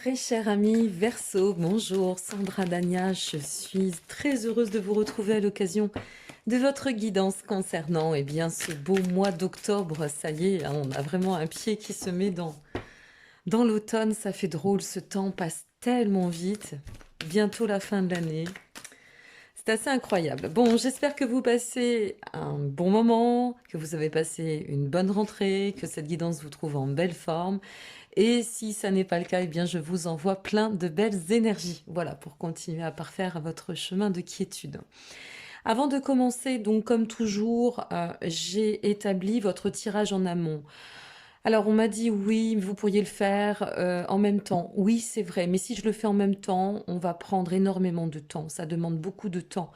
Très cher ami Verseau, bonjour Sandra Dania, je suis très heureuse de vous retrouver à l'occasion de votre guidance concernant ce beau mois d'octobre. Ça y est, hein, on a vraiment un pied qui se met dans l'automne, ça fait drôle, ce temps passe tellement vite, bientôt la fin de l'année. C'est assez incroyable. Bon, j'espère que vous passez un bon moment, que vous avez passé une bonne rentrée, que cette guidance vous trouve en belle forme. Et si ça n'est pas le cas, eh bien, je vous envoie plein de belles énergies. Voilà, pour continuer à parfaire votre chemin de quiétude. Avant de commencer, donc comme toujours, j'ai établi votre tirage en amont. Alors on m'a dit oui, vous pourriez le faire en même temps. Oui, c'est vrai, mais si je le fais en même temps, on va prendre énormément de temps. Ça demande beaucoup de temps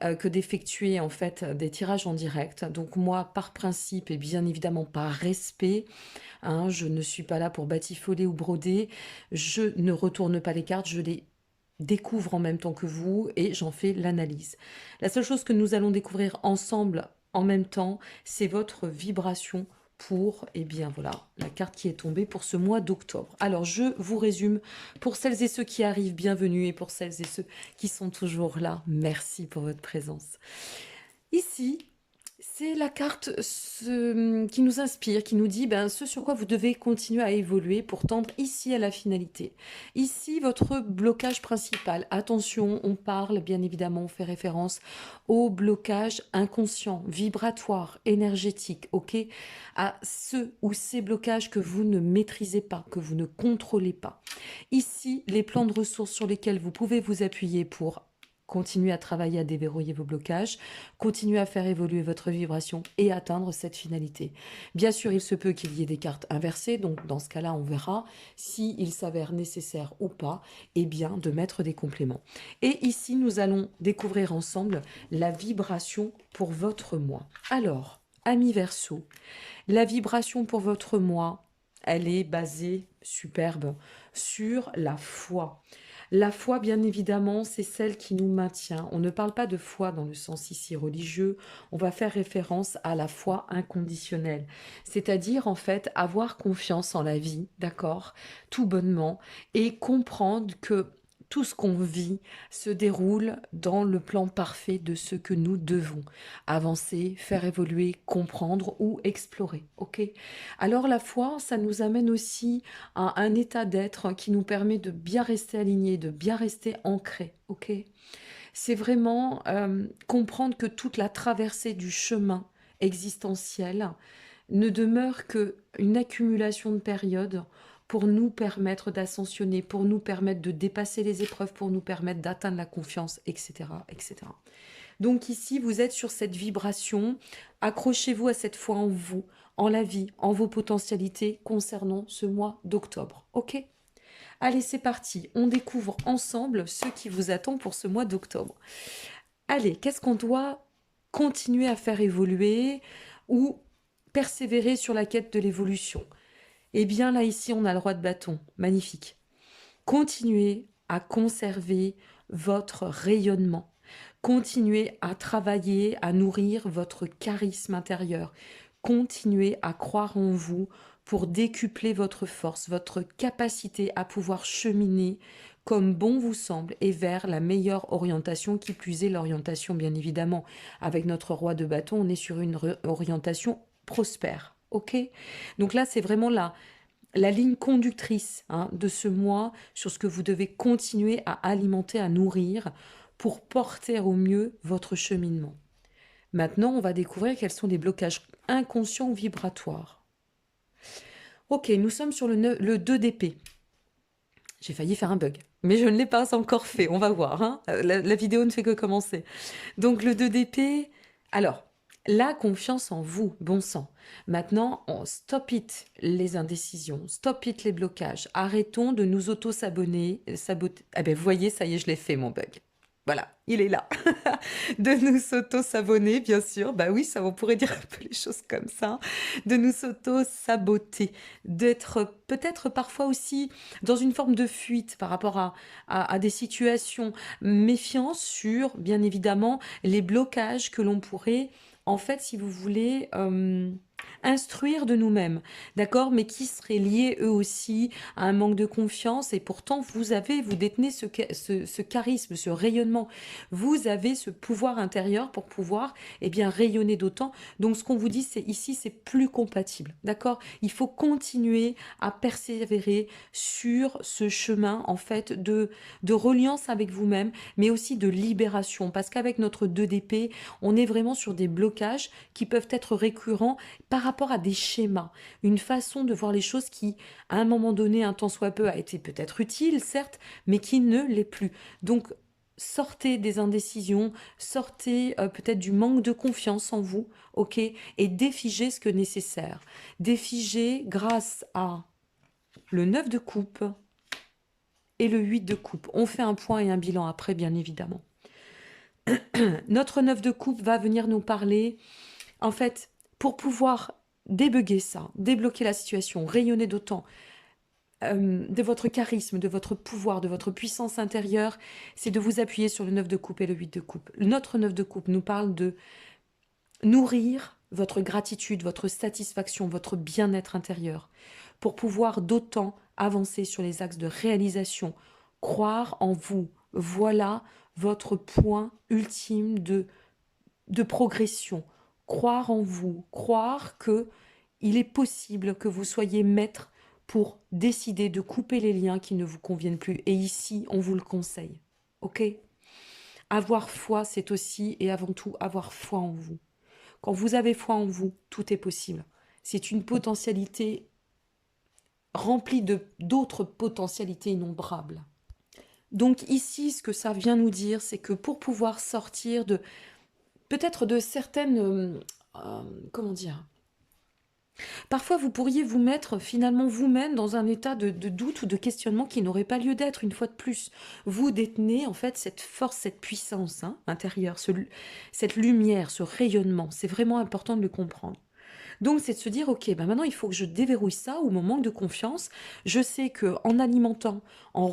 que d'effectuer en fait des tirages en direct. Donc moi, par principe et bien évidemment par respect, hein, je ne suis pas là pour batifoler ou broder. Je ne retourne pas les cartes, je les découvre en même temps que vous et j'en fais l'analyse. La seule chose que nous allons découvrir ensemble en même temps, c'est votre vibration pour, eh bien voilà, la carte qui est tombée pour ce mois d'octobre. Alors je vous résume, pour celles et ceux qui arrivent, bienvenue, et pour celles et ceux qui sont toujours là, merci pour votre présence. Ici, c'est la carte qui nous inspire, qui nous dit ce sur quoi vous devez continuer à évoluer pour tendre ici à la finalité. Ici, votre blocage principal. Attention, on parle, bien évidemment, on fait référence au blocage inconscient, vibratoire, énergétique, ok? À ceux ou ces blocages que vous ne maîtrisez pas, que vous ne contrôlez pas. Ici, les plans de ressources sur lesquels vous pouvez vous appuyer pour continuer à travailler à déverrouiller vos blocages, continuer à faire évoluer votre vibration et atteindre cette finalité. Bien sûr, il se peut qu'il y ait des cartes inversées, donc dans ce cas-là, on verra s'il s'avère nécessaire ou pas, et bien de mettre des compléments. Et ici, nous allons découvrir ensemble la vibration pour votre moi. Alors, ami Verseau, la vibration pour votre moi, elle est basée, superbe, sur la foi. La foi, bien évidemment, c'est celle qui nous maintient. On ne parle pas de foi dans le sens ici religieux, on va faire référence à la foi inconditionnelle. C'est-à-dire, en fait, avoir confiance en la vie, d'accord, tout bonnement, et comprendre que tout ce qu'on vit se déroule dans le plan parfait de ce que nous devons avancer, faire évoluer, comprendre ou explorer. Ok? Alors la foi, ça nous amène aussi à un état d'être qui nous permet de bien rester alignés, de bien rester ancrés. Ok? C'est vraiment comprendre que toute la traversée du chemin existentiel ne demeure qu'une accumulation de périodes pour nous permettre d'ascensionner, pour nous permettre de dépasser les épreuves, pour nous permettre d'atteindre la confiance, etc., etc. Donc ici, vous êtes sur cette vibration. Accrochez-vous à cette foi en vous, en la vie, en vos potentialités concernant ce mois d'octobre. Ok? Allez, c'est parti. On découvre ensemble ce qui vous attend pour ce mois d'octobre. Allez, qu'est-ce qu'on doit continuer à faire évoluer ou persévérer sur la quête de l'évolution? Eh bien, là, ici, on a le roi de bâton. Magnifique. Continuez à conserver votre rayonnement. Continuez à travailler, à nourrir votre charisme intérieur. Continuez à croire en vous pour décupler votre force, votre capacité à pouvoir cheminer comme bon vous semble et vers la meilleure orientation, qui plus est l'orientation bien évidemment. Avec notre roi de bâton, on est sur une orientation prospère. Ok? Donc là, c'est vraiment la ligne conductrice, hein, de ce mois sur ce que vous devez continuer à alimenter, à nourrir pour porter au mieux votre cheminement. Maintenant, on va découvrir quels sont les blocages inconscients ou vibratoires. Ok, nous sommes sur le 2 d'épée. J'ai failli faire un bug, mais je ne l'ai pas encore fait, on va voir, hein. La vidéo ne fait que commencer. Donc le 2 d'épée, alors, la confiance en vous, bon sang. Maintenant, on stop it les indécisions, stop it les blocages. Arrêtons de nous auto-sabonner, saboter. Ah ben, vous voyez, ça y est, je l'ai fait, mon bug. Voilà, il est là. De nous auto-sabonner, bien sûr. Bah oui, ça, on pourrait dire un peu les choses comme ça. De nous auto-saboter. D'être peut-être parfois aussi dans une forme de fuite par rapport à des situations. Méfiance sur, bien évidemment, les blocages que l'on pourrait, en fait, si vous voulez, instruire de nous-mêmes, d'accord, mais qui seraient liés eux aussi à un manque de confiance et pourtant vous détenez ce charisme, ce rayonnement, vous avez ce pouvoir intérieur pour pouvoir eh bien rayonner d'autant. Donc ce qu'on vous dit c'est ici c'est plus compatible, d'accord. Il faut continuer à persévérer sur ce chemin en fait de reliance avec vous-même, mais aussi de libération, parce qu'avec notre 2 d'épée, on est vraiment sur des blocages qui peuvent être récurrents par rapport à des schémas, une façon de voir les choses qui, à un moment donné, un tant soit peu, a été peut-être utile, certes, mais qui ne l'est plus. Donc, sortez des indécisions, sortez peut-être du manque de confiance en vous, ok, et défigez ce que nécessaire. Défigez grâce à le 9 de coupe et le 8 de coupe. On fait un point et un bilan après, bien évidemment. Notre 9 de coupe va venir nous parler, en fait, pour pouvoir débugger ça, débloquer la situation, rayonner d'autant de votre charisme, de votre pouvoir, de votre puissance intérieure, c'est de vous appuyer sur le 9 de coupe et le 8 de coupe. Notre 9 de coupe nous parle de nourrir votre gratitude, votre satisfaction, votre bien-être intérieur, pour pouvoir d'autant avancer sur les axes de réalisation, croire en vous. Voilà votre point ultime de progression. Croire en vous, croire que il est possible que vous soyez maître pour décider de couper les liens qui ne vous conviennent plus. Et ici, on vous le conseille. Ok? Avoir foi, c'est aussi et avant tout avoir foi en vous. Quand vous avez foi en vous, tout est possible. C'est une potentialité remplie de d'autres potentialités innombrables. Donc ici, ce que ça vient nous dire, c'est que pour pouvoir sortir de peut-être de certaines comment dire, parfois vous pourriez vous mettre finalement vous-même dans un état de doute ou de questionnement qui n'aurait pas lieu d'être une fois de plus. Vous détenez en fait cette force, cette puissance intérieure, cette lumière, ce rayonnement. C'est vraiment important de le comprendre. Donc c'est de se dire, ok, ben maintenant il faut que je déverrouille ça ou mon manque de confiance. Je sais que en alimentant, en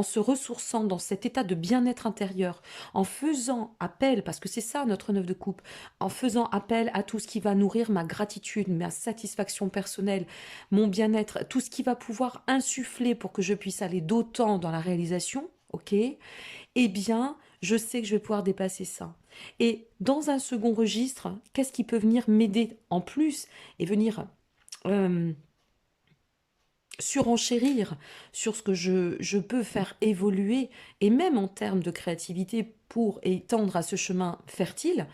se ressourçant dans cet état de bien-être intérieur, en faisant appel, parce que c'est ça notre 9 de coupe, en faisant appel à tout ce qui va nourrir ma gratitude, ma satisfaction personnelle, mon bien-être, tout ce qui va pouvoir insuffler pour que je puisse aller d'autant dans la réalisation, ok, eh bien, je sais que je vais pouvoir dépasser ça. Et dans un second registre, qu'est-ce qui peut venir m'aider en plus et venir euh, surenchérir sur ce que je peux faire évoluer, et même en termes de créativité pour étendre à ce chemin fertile,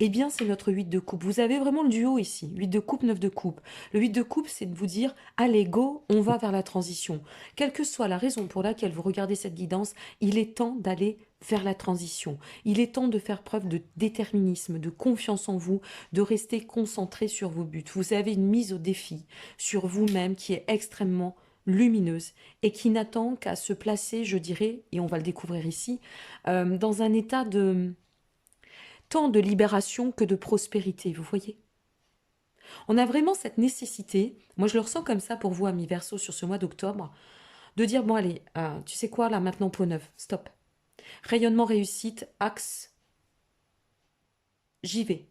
eh bien c'est notre 8 de coupe. Vous avez vraiment le duo ici, 8 de coupe, 9 de coupe. Le 8 de coupe, c'est de vous dire, allez go, on va vers la transition. Quelle que soit la raison pour laquelle vous regardez cette guidance, il est temps d'aller vers la transition. Il est temps de faire preuve de déterminisme, de confiance en vous, de rester concentré sur vos buts. Vous avez une mise au défi sur vous-même qui est extrêmement lumineuse et qui n'attend qu'à se placer, je dirais, et on va le découvrir ici, dans un état de tant de libération que de prospérité, vous voyez. On a vraiment cette nécessité, moi je le ressens comme ça pour vous, amis Verseau, sur ce mois d'octobre, de dire, bon allez, tu sais quoi, là maintenant, peau neuve, stop. Rayonnement réussite, axe, j'y vais.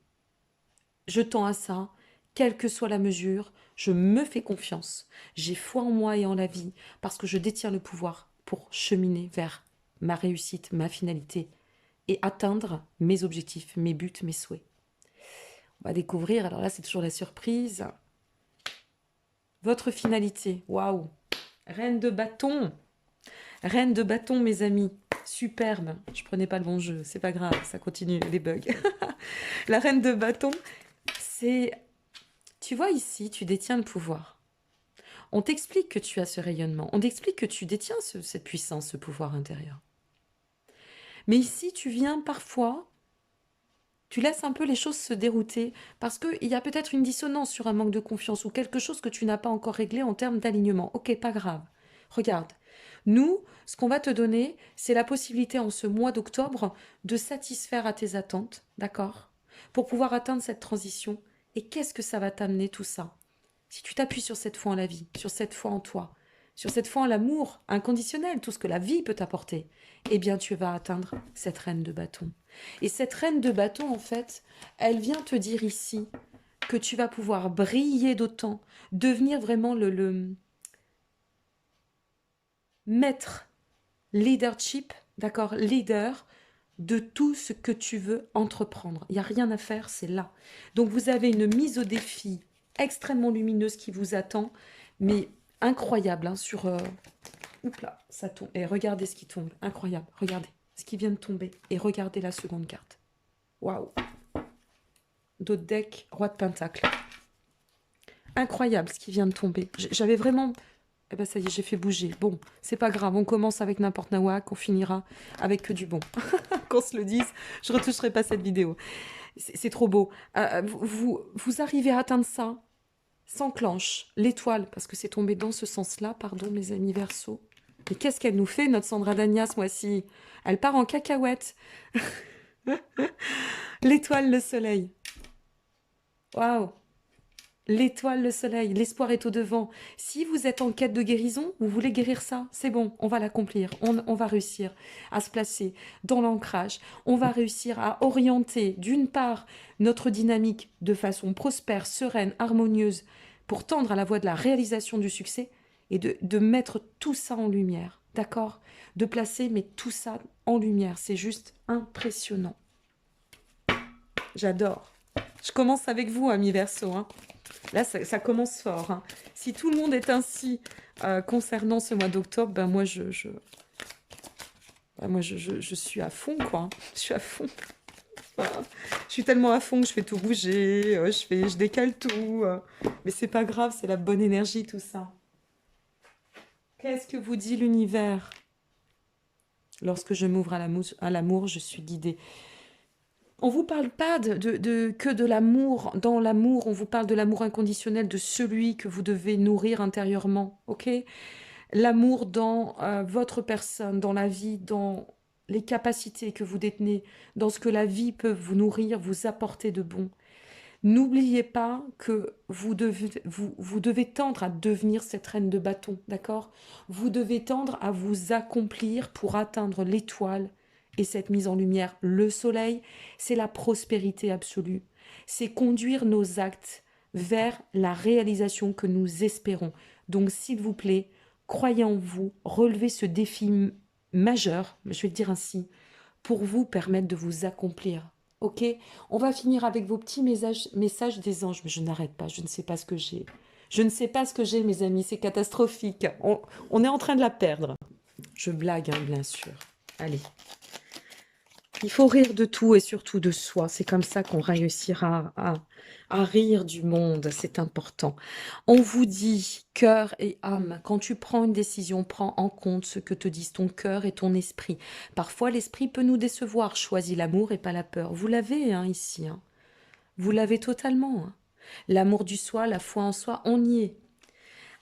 Je tends à ça, quelle que soit la mesure, je me fais confiance. J'ai foi en moi et en la vie parce que je détiens le pouvoir pour cheminer vers ma réussite, ma finalité et atteindre mes objectifs, mes buts, mes souhaits. On va découvrir, alors là c'est toujours la surprise, votre finalité. Waouh! Reine de bâton. Reine de bâton, mes amis. Superbe. Je prenais pas le bon jeu, c'est pas grave, ça continue, les bugs. La reine de bâton, c'est... Tu vois ici, tu détiens le pouvoir. On t'explique que tu as ce rayonnement. On t'explique que tu détiens cette puissance, ce pouvoir intérieur. Mais ici, tu viens parfois, tu laisses un peu les choses se dérouter parce qu'il y a peut-être une dissonance sur un manque de confiance ou quelque chose que tu n'as pas encore réglé en termes d'alignement. Ok, pas grave. Regarde, nous, ce qu'on va te donner, c'est la possibilité en ce mois d'octobre de satisfaire à tes attentes, d'accord? Pour pouvoir atteindre cette transition. Et qu'est-ce que ça va t'amener tout ça? Si tu t'appuies sur cette foi en la vie, sur cette foi en toi, sur cette foi en l'amour inconditionnel, tout ce que la vie peut t'apporter, eh bien tu vas atteindre cette reine de bâton. Et cette reine de bâton, en fait, elle vient te dire ici que tu vas pouvoir briller d'autant, devenir vraiment le maître leadership, d'accord, leader de tout ce que tu veux entreprendre. Il n'y a rien à faire, c'est là. Donc vous avez une mise au défi extrêmement lumineuse qui vous attend, mais incroyable, hein, sur... Oups là, ça tombe. Et regardez ce qui tombe, incroyable. Regardez ce qui vient de tomber. Et regardez la seconde carte. Waouh. D'autres decks, roi de pentacle. Incroyable ce qui vient de tomber. J'avais vraiment... Eh ben ça y est, j'ai fait bouger. Bon, c'est pas grave, on commence avec n'importe nawak, on finira avec que du bon. Qu'on se le dise, je retoucherai pas cette vidéo. C'est trop beau. Vous arrivez à atteindre ça, s'enclenche l'étoile, parce que c'est tombé dans ce sens-là, pardon mes amis Verseau. Mais qu'est-ce qu'elle nous fait, notre Sandra Dania, ce mois-ci? Elle part en cacahuète. L'étoile, le soleil. Waouh! L'étoile, le soleil, l'espoir est au devant. Si vous êtes en quête de guérison, vous voulez guérir ça, c'est bon, on va l'accomplir. On va réussir à se placer dans l'ancrage. On va réussir à orienter, d'une part, notre dynamique de façon prospère, sereine, harmonieuse, pour tendre à la voie de la réalisation du succès et de mettre tout ça en lumière, d'accord? De placer, mais tout ça en lumière, c'est juste impressionnant. J'adore. Je commence avec vous, amis Verseau, hein. Là, ça commence fort, hein. Si tout le monde est ainsi concernant ce mois d'octobre, ben moi, je suis à fond, quoi. Je suis à fond. Voilà. Je suis tellement à fond que je fais tout bouger, je décale tout. Mais c'est pas grave, c'est la bonne énergie, tout ça. Qu'est-ce que vous dit l'univers? Lorsque je m'ouvre à l'amour, je suis guidée. On ne vous parle pas que de l'amour. Dans l'amour, on vous parle de l'amour inconditionnel de celui que vous devez nourrir intérieurement, ok? L'amour dans votre personne, dans la vie, dans les capacités que vous détenez, dans ce que la vie peut vous nourrir, vous apporter de bon. N'oubliez pas que vous devez tendre à devenir cette reine de bâton, d'accord? Vous devez tendre à vous accomplir pour atteindre l'étoile et cette mise en lumière. Le soleil, c'est la prospérité absolue. C'est conduire nos actes vers la réalisation que nous espérons. Donc, s'il vous plaît, croyez en vous, relevez ce défi majeur, je vais le dire ainsi, pour vous permettre de vous accomplir. Ok, on va finir avec vos petits messages des anges. Mais je n'arrête pas, je ne sais pas ce que j'ai. Je ne sais pas ce que j'ai, mes amis, c'est catastrophique. On est en train de la perdre. Je blague, hein, bien sûr. Allez. Il faut rire de tout et surtout de soi. C'est comme ça qu'on réussira à rire du monde. C'est important. On vous dit, cœur et âme, quand tu prends une décision, prends en compte ce que te disent ton cœur et ton esprit. Parfois, l'esprit peut nous décevoir. Choisis l'amour et pas la peur. Vous l'avez, hein, ici. Hein. Vous l'avez totalement. Hein. L'amour du soi, la foi en soi, on y est.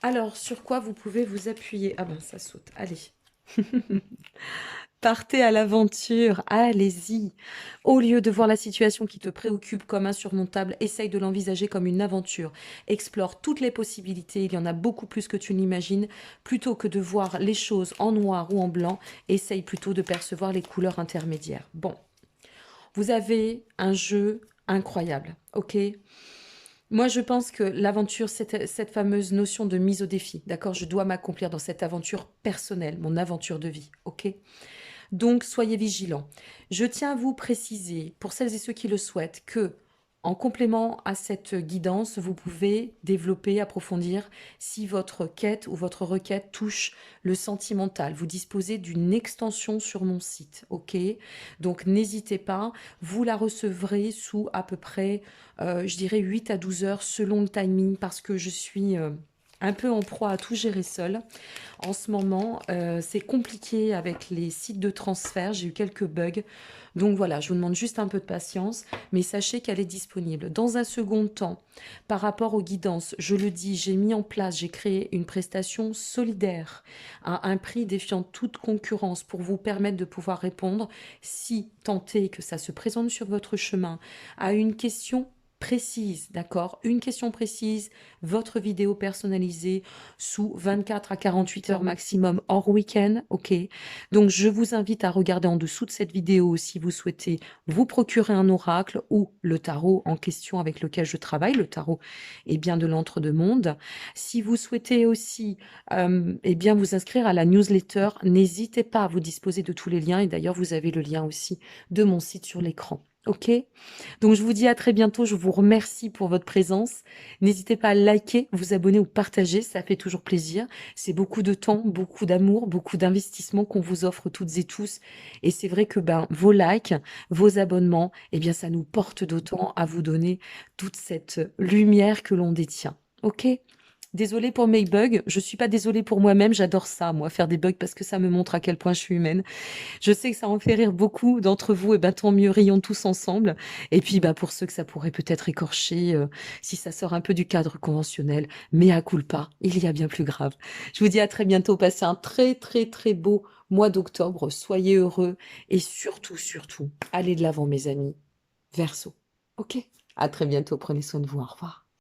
Alors, sur quoi vous pouvez vous appuyer? Ah ben, ça saute. Allez. Partez à l'aventure, allez-y. Au lieu de voir la situation qui te préoccupe comme insurmontable, essaye de l'envisager comme une aventure. Explore toutes les possibilités, il y en a beaucoup plus que tu n'imagines. Plutôt que de voir les choses en noir ou en blanc, essaye plutôt de percevoir les couleurs intermédiaires. Bon, vous avez un jeu incroyable, ok? Moi, je pense que l'aventure, c'est cette fameuse notion de mise au défi, d'accord? Je dois m'accomplir dans cette aventure personnelle, mon aventure de vie, ok? Donc, soyez vigilants. Je tiens à vous préciser, pour celles et ceux qui le souhaitent, que en complément à cette guidance, vous pouvez développer, approfondir si votre quête ou votre requête touche le sentimental. Vous disposez d'une extension sur mon site, ok? Donc, n'hésitez pas. Vous la recevrez sous à peu près, je dirais 8 à 12 heures selon le timing parce que je suis... un peu en proie à tout gérer seul. En ce moment, c'est compliqué avec les sites de transfert. J'ai eu quelques bugs. Donc voilà, je vous demande juste un peu de patience, mais sachez qu'elle est disponible. Dans un second temps, par rapport aux guidances, je le dis, j'ai mis en place, j'ai créé une prestation solidaire à un prix défiant toute concurrence pour vous permettre de pouvoir répondre, si tant est que ça se présente sur votre chemin, à une question précise, d'accord? Une question précise, votre vidéo personnalisée sous 24 à 48 heures maximum hors week-end, ok? Donc, je vous invite à regarder en dessous de cette vidéo si vous souhaitez vous procurer un oracle ou le tarot en question avec lequel je travaille. Le tarot est bien de l'entre-deux-mondes. Si vous souhaitez aussi eh bien, vous inscrire à la newsletter, n'hésitez pas, vous disposez de tous les liens et d'ailleurs, vous avez le lien aussi de mon site sur l'écran. Ok? Donc, je vous dis à très bientôt. Je vous remercie pour votre présence. N'hésitez pas à liker, vous abonner ou partager. Ça fait toujours plaisir. C'est beaucoup de temps, beaucoup d'amour, beaucoup d'investissement qu'on vous offre toutes et tous. Et c'est vrai que ben, vos likes, vos abonnements, eh bien, ça nous porte d'autant à vous donner toute cette lumière que l'on détient. Ok? Désolée pour mes bugs. Je suis pas désolée pour moi-même. J'adore ça, moi, faire des bugs parce que ça me montre à quel point je suis humaine. Je sais que ça en fait rire beaucoup d'entre vous, et ben tant mieux, rions tous ensemble. Et puis bah, pour ceux que ça pourrait peut-être écorcher, si ça sort un peu du cadre conventionnel, mea culpa, il y a bien plus grave. Je vous dis à très bientôt, passez un très très très beau mois d'octobre, soyez heureux et surtout, surtout, allez de l'avant mes amis. Verseau. Ok? À très bientôt, prenez soin de vous, au revoir.